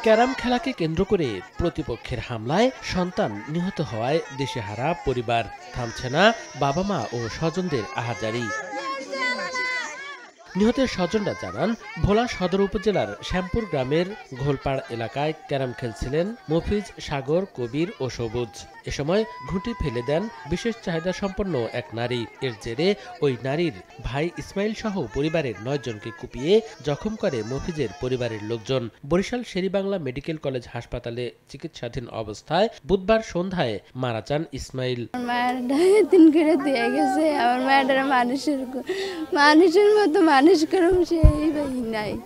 Carrom খেলাকে কেন্দ্র করে প্রতিপক্ষের হামলায় সন্তান নিহত হওয়ায় দিশেহারা পরিবার, থামছে না বাবা মা ও স্বজনদের আহাজারি। নিহতের স্বজনরা জানান, ভোলা সদর উপজেলার শ্যামপুর গ্রামের ঘোলপাড় এলাকায় ক্যারাম খেলছিলেন মফিজ, সাগর, কবির ও সবুজ। এ সময় ঘুঁটি ফেলে দেন বিশেষ চাহিদা সম্পন্ন এক নারী। এর জেরে ওই নারীর ভাই ইসমাইল সহ পরিবারের ৯ জনকে কুপিয়ে জখম করে মফিজের পরিবারের লোকজন। বরিশাল শেরেবাংলা মেডিকেল কলেজ হাসপাতালে চিকিৎসাধীন অবস্থায় বুধবার সন্ধ্যায় মারা যান ইসমাইল।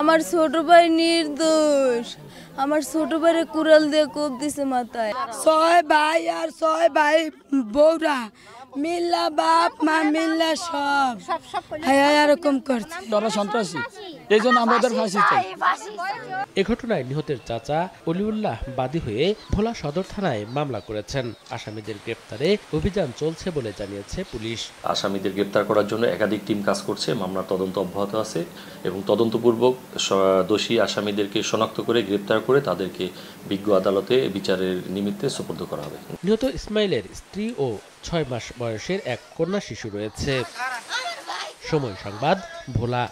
আমার ছোট ভাই নির্দোষ, আমার ছোট ভাইরে কুড়াল দিয়ে কোপ দিছে মাথায়। 6 ভাই আর 6 ভাই বউরা মিল্লা বাপ মা মিল্লা সব এরকম করছে। তারা সন্ত্রাসী, এই জন্য আমাদের ফাঁসি চাই। এ ঘটনায় নিহতের চাচা অলিউল্লাহ বাদী হয়ে ভোলা সদর থানায় মামলা করেছেন। আসামিদের গ্রেপ্তারে অভিযান চলছে বলে জানিয়েছে পুলিশ। আসামিদের গ্রেপ্তার করার জন্য একাধিক টিম কাজ করছে। মামলার তদন্ত অব্যাহত আছে এবং তদন্তপূর্বক দোষী আসামিদেরকে শনাক্ত করে গ্রেপ্তার করে তাদেরকে বিজ্ঞ আদালতে বিচারের নিমিত্তে সোপর্দ করা হবে। নিহত ইসমাইলের স্ত্রী ও 6 মাস বয়সের এক কন্যা শিশু রয়েছে। সময় সংবাদ, ভোলা।